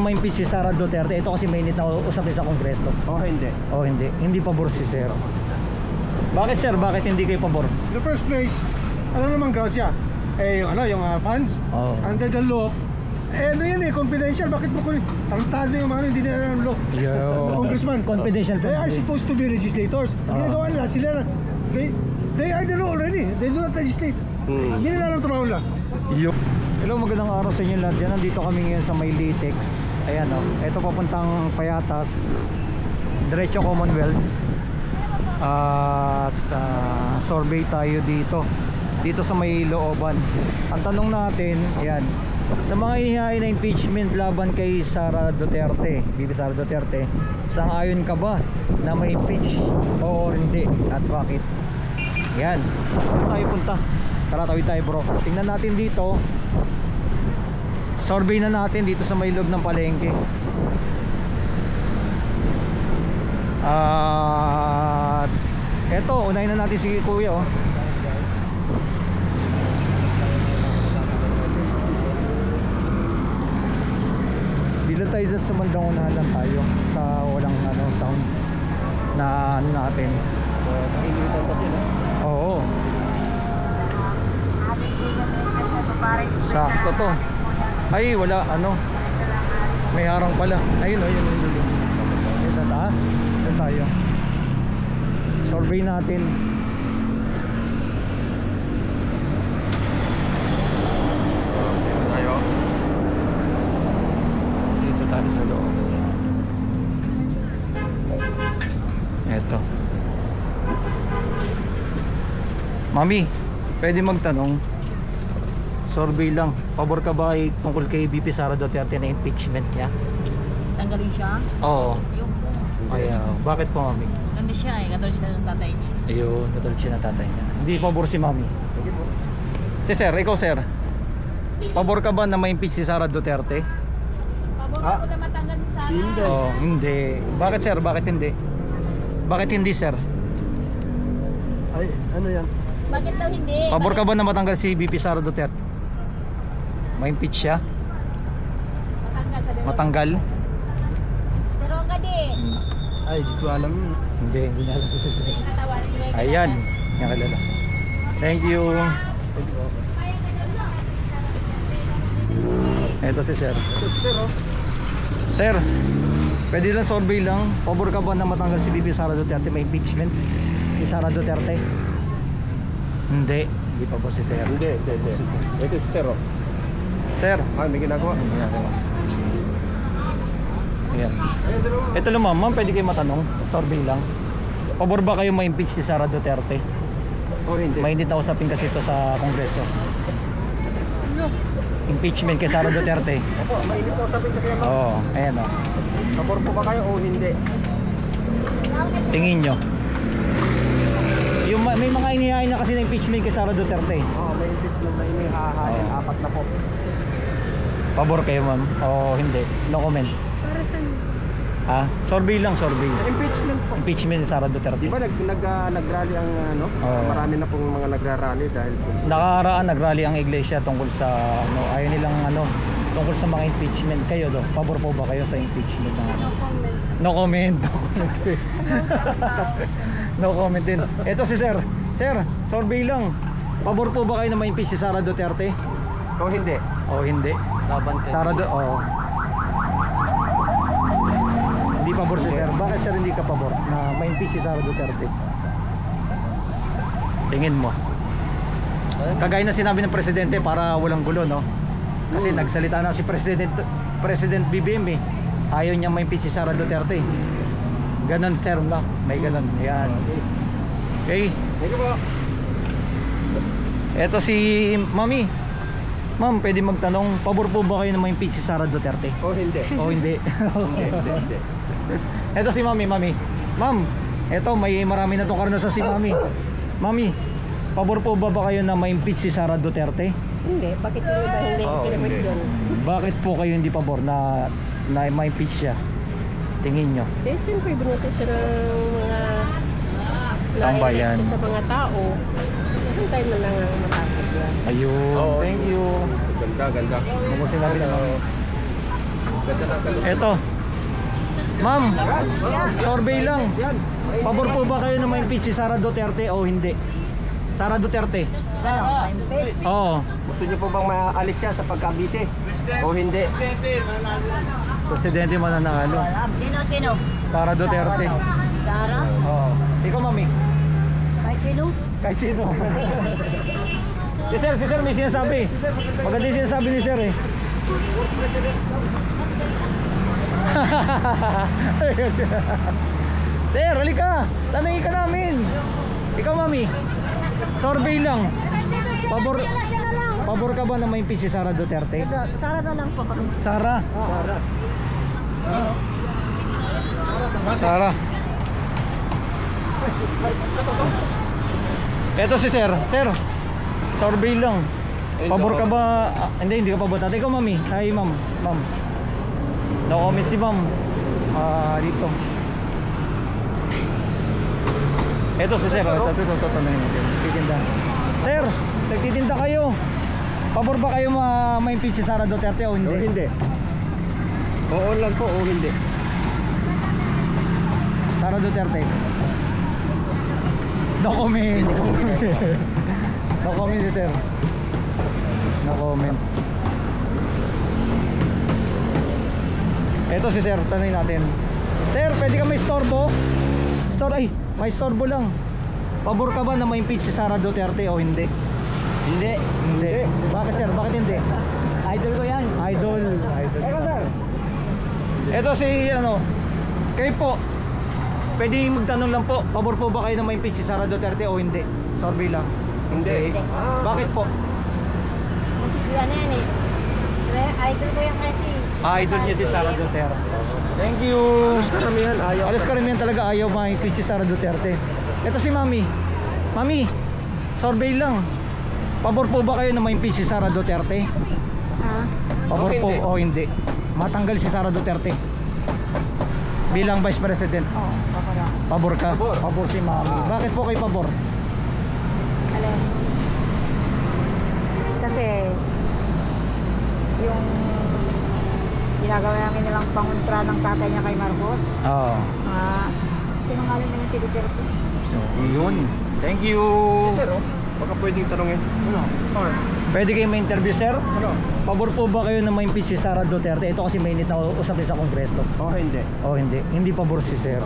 ma-impeach si Sara Duterte? Ito kasi mainit na usapin sa Kongreso. O hindi. O hindi? Hindi pabor si Sir. Bakit sir? Bakit hindi kayo pabor? In the first place, ano naman grounds siya? Eh, yung funds, Oo. under the law. Eh, ano yan confidential. Bakit mo kung tarantado yung mga hindi nila ng law? Congressman. Confidential They are funds. supposed to be legislators. Ang ginagawa nila, sila, they are the law already. They do not legislate. Hindi nila alam trabaho nila. Hello, magandang araw sa inyo lahat dyan. Nandito kami ngayon sa may Litex. Ayan o, ito papuntang Payatas, diretso Commonwealth. At survey tayo dito sa may looban. Ang tanong natin, ayan, sa mga inihain na impeachment laban kay Sara Duterte, Bibi Sara Duterte, sang-ayon ka ba na may impeach o hindi at bakit? Ayan, saan tayo punta? Tara, tawid tayo bro. Tingnan natin dito. Survey na natin dito sa may loob ng palengke. At eto, unahin na natin si Kuya oh. Dito tayo sa bandang unahan lang tayo sa walang sound na natin. Mainitan kasi no? Oo. Sakto to. Ay, wala may harang pala. Ayun oh, yun. Ito ta. Ito tayo. Survey natin. Tayo. Dito tayo sa loob. Ito. Mami, pwede magtanong. Survey lang. Pabor ka ba tungkol kay BP Sara Duterte na impeachment niya? Tanggalin siya? Oo. Yung po. Ay, bakit po, Mami? Maganda siya eh. Katulad siya ng tatay niya. Ayun, katulad siya ng tatay niya. Hindi pabor si Mami. Si Sir, ikaw Sir. Pabor ka ba na ma-impeach si Sara Duterte? Pabor ko na matanggal si Sara. Hindi. Oo, hindi. Bakit Sir? Bakit hindi? Bakit hindi Sir? Ay, ano yan? Bakit daw hindi? Pabor ka ba na matanggal si BP Sara Duterte? Ma-impeach siya? Matanggal sa dalawa. Matanggal? Pero ka din. Ay, di ko alam yun. Hindi niya alam si Sir. Yung katawan. Ayan, yung kalala. Thank you. Ito si Sir. Sir, pwede lang survey lang. Pabor ka ba na matanggal si BP Sara Duterte? May impeachment si Sara Duterte? Hindi. Hindi pa po si Sir. Hindi. Ito si Tero. Sir, May ginagawa. ayan. Ito lang ma'am, pwede kayo matanong. Survey lang. Pabor ba kayo ma-impeach si Sara Duterte? O hindi. Mainit na usapin kasi ito sa Kongreso. Impeachment kay Sara Duterte. Opo, mainit na sabi kasi naman. Oo, ayan o. Pabor po ba kayo o hindi? Tingin nyo. Yung may mga inihain na kasi na impeachment kay Sara Duterte. Oo, may impeachment na inihahain. Oo. 4 na po. Pabor kayo ma'am? O hindi? No comment. Para saan? Ha? Survey lang, survey. Impeachment po. Impeachment ni Sara Duterte. Di ba nag-rally ang Oo. marami na pong mga nagrarally dahil po Nakaraan nagrally ang iglesia tungkol sa ayaw nilang tungkol sa mga impeachment. Kayo do, pabor po ba kayo sa impeachment ng No comment. No comment. No comment din. Ito si Sir. Sir, survey lang. Pabor po ba kayo na ma-impeach si Sara Duterte? o hindi. O hindi? Laban Sara oo. Hindi pabor si Sir. Bakit Sir hindi ka pabor na ma-impeach si Sara Duterte? Tingin mo. Kagaya na sinabi ng presidente para walang gulo, no? Kasi nagsalita na si President BBM eh. Ayaw niya ma-impeach si Sara Duterte. Ganon Sir, no? May ganon. Ayan. Okay. Thank you po. Eto si Mami. Ma'am, pwede magtanong, pabor po ba kayo na ma-impeach si Sara Duterte? O hindi. O hindi? Hindi. Eto si Mami. Ma'am, eto marami na tong karanasan si Mami. Mami, pabor po ba kayo na ma-impeach si Sara Duterte? Hindi. Bakit yung iba hindi? Hindi. Bakit po kayo hindi pabor na ma-impeach siya? Tingin nyo. Eh, siyempre, binuto siya ng mga Tambayan. siya sa mga tao. Hintay na lang ang matapos yan. Ayun, Oo. thank you. Ganda. Kung sinabi na Mami. Ito. Ma'am, survey lang. Pabor po ba kayo na ma-impeach si Sara Duterte o hindi? Sara Duterte. Oo. Gusto niyo po bang maalis siya sa pagkabisi? O hindi? Presidente mananalo. Sino? Sara Duterte. Sara? Oo. Ikaw, mami? Kahit sino? Kahit sino. Si sir may sinasabi. Maganda yung sinasabi ni sir eh. Sir, halika. Tanungin ka namin. Ikaw, mami. Survey lang. Pabor ka ba na ma-impeach si Sara Duterte? Sara na lang po. Sara? Sara. Eto si sir. Sir, survey lang. Pabor ka ba? Hindi ka pabor. Ikaw, mami. Hi, ma'am. Ma'am. No-comment si ma'am. Dito. Eto si sir. Ito. Nagtitinda. Sir, nagtitinda kayo. Pabor ba kayo ma-impeach si Sara Duterte o hindi? O hindi? Oo lang po o hindi? Sara Duterte. No comment. No comment si sir. No comment. Eto si sir, tanongin natin. Sir, pwede ka may istorbo? May istorbo lang. Pabor ka ba na ma-impeach si Sara Duterte o hindi? Hindi. Hindi. Bakit sir? Bakit hindi? Idol ko yan. Idol. Eka sir. Eto si kayo po. Pwede magtanong lang po. Pabor po ba kayo na ma-impeach si Sara Duterte o hindi? Survey lang. Hindi. Bakit po? Kasi yan eh. Idol ko yan kasi. Idol niya si Sara Duterte. Thank you. Karamihan ayaw. Alas karamihan talaga ayaw ma-impeach si Sara Duterte. Ito si Mami. Mami, survey lang. Pabor po ba kayo na ma-impeach si Sara Duterte? Pabor O po hindi? o hindi? Matanggal si Sara Duterte bilang Vice President. Pabor ka? Pabor si Mami. Bakit po kayo pabor? Alin? Kasi yung ginagawa namin nilang pangontra ng tatay niya kay Marcos. Oo. Sinungaling naman si Duterte. So, yun. Thank you. Sir, baka pwedeng tanongin. Pwede kayo ma-interview, sir? Pabor po ba kayo na ma-impeach si Sara Duterte? Ito kasi mainit na usapin sa Kongreso. O hindi? O hindi? Hindi pabor si sir.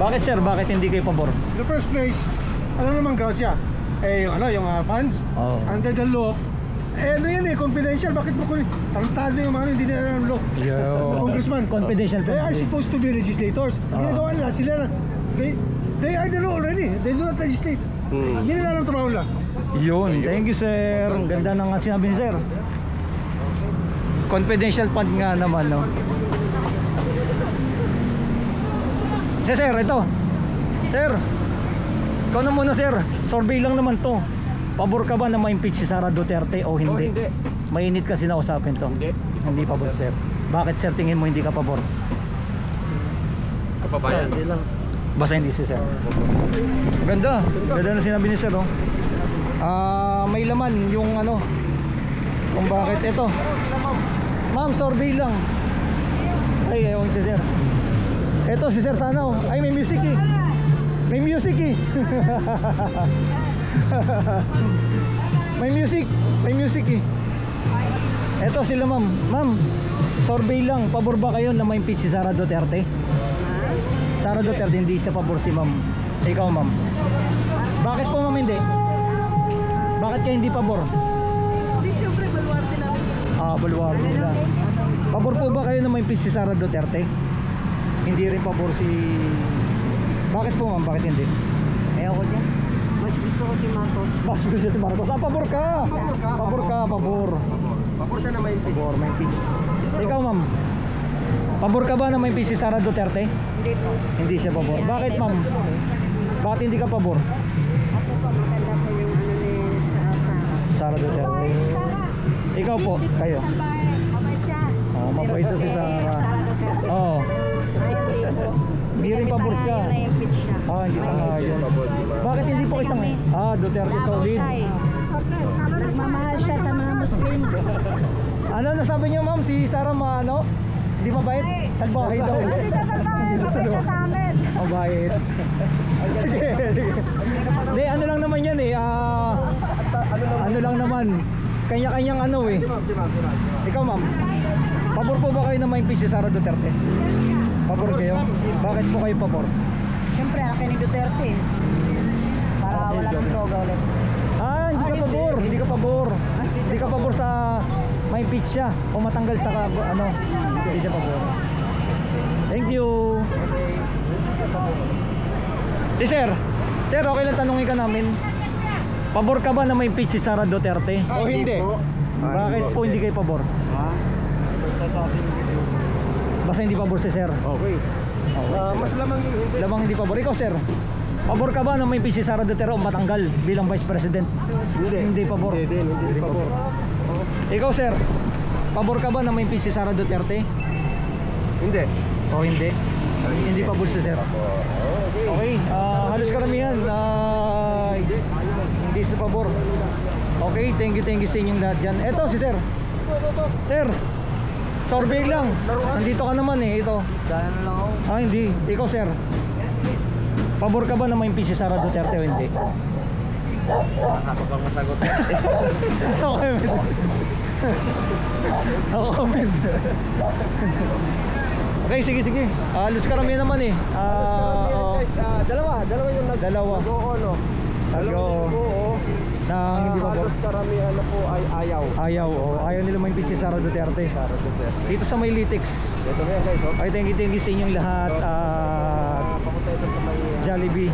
Bakit sir? Bakit hindi kayo pabor? In the first place, ano naman grounds siya? Yung funds, Oo. under the law. Ano yan confidential. Bakit mo kunin? Tarantado yung mga hindi nila alam law. Yo. Congressman. Confidential They are friendly. supposed to be legislators. Ang ginagawa nila, sila na. They are the law already. They do not legislate. Hindi nila alam trabaho nila. Yun. Thank you, sir. Ang ganda ng sinabi ni sir. Confidential fund nga naman, no? Sir, ito. Sir. Ikaw na muna, sir. Survey lang naman to. Pabor ka ba na ma-impeach si Sara Duterte o hindi? O hindi? Mainit kasi na usapin to. Hindi. Hindi pabor, sir. Bakit, sir, tingin mo hindi ka pabor? Kapabayan. Basta hindi si sir. Ganda. Ganda na sinabi ni sir, oh. May laman yung ano kung bakit ito. Ma'am, survey lang. Ay, ewan si sir. Ito si sir sana, oh. Ay, may music eh. May music eh. May music eh. Ito sila, ma'am. Ma'am, survey lang. Pabor ba kayo na ma-impeach si Sara Duterte? Sara Duterte, hindi siya pabor si ma'am. Ikaw, ma'am. Bakit po, ma'am, hindi? Bakit kayo hindi pabor? Hindi, siyempre, baluarte namin. Baluarte sila. Pabor po ba kayo na ma-impeach si Sara Duterte? Hindi rin pabor si... Bakit po, ma'am? Bakit hindi? Ayaw ko dyan. Mas gusto ko si Marcos. Mas gusto siya si Marcos. Pabor ka! Pabor ka, pabor. Pabor siya na may Pabor, ma-impeach. Ikaw, ma'am. Pabor ka ba na ma-impeach si Sara Duterte? Hindi po. Hindi siya pabor. Bakit, ma'am? Bakit hindi ka pabor? Kasi po maganda po yung ano ni Sara. Sara Duterte. Ikaw po, kayo. Mabait siya. Oh, mabait na si Sara. Sara Duterte. Oo. Ayaw din po. Hindi rin pabor ka. Ayaw na impeach siya. Hindi pa yun. Bakit hindi po isang... Duterte Davao solid. siya eh. Nagmamahal siya sa mga Muslim. Ano nasabi niyo ma'am? Si Sarah ano? Hindi mabait? Salbahe daw. Hindi siya salbahe, mabait siya sa amin. Mabait. Sige, sige. Hindi, ano lang naman yan eh. Ano lang naman. Kanya-kanyang ano eh. Ikaw ma'am, pabor po ba kayo na ma-impeach si Sara Duterte? Pabor kayo? Bakit po kayo pabor? Siyempre, anak ni Duterte. Para wala ng droga ulit. Hindi ka pabor. Hindi ka pabor. Hindi ka pabor sa ma-impeach siya o matanggal sa ano. Hindi siya pabor. Thank you. Si Sir. Sir, okay lang tanungin ka namin. Pabor ka ba na ma-impeach si Sara Duterte? O hindi? Bakit po hindi kayo pabor? Ha? Basta hindi pabor si Sir. Okay. Mas lamang yung hindi. Lamang hindi pabor. Ikaw Sir, pabor ka ba na ma-impeach si Sara Duterte o matanggal bilang Vice President? Hindi pabor. Hindi pabor. Ikaw Sir, pabor ka ba na ma-impeach si Sara Duterte? Hindi. O hindi? Hindi pabor si Sir. Okay, halos karamihan hindi sa pabor. Okay, thank you sa inyong lahat dyan. Eto si Sir. Sir, survey lang. Nandito ka naman eh, ito. Dahil na lang ako. Hindi. Ikaw Sir, pabor ka ba na ma-impeach si Sara Duterte o hindi? Ako bang masagot? No comment. No comment. Okay, sige. Halos karamihan naman eh. Dalawa yung Dalawa. nag-oo, no? Nag-oo. Nang hindi pabor. Halos karamihan na po ay ayaw. Ayaw nila ma-impeach si Sara Duterte. Dito sa may Litix. Ito na yan guys, oh. Okay, thank you sa inyong lahat. Papunta ito sa may Jollibee.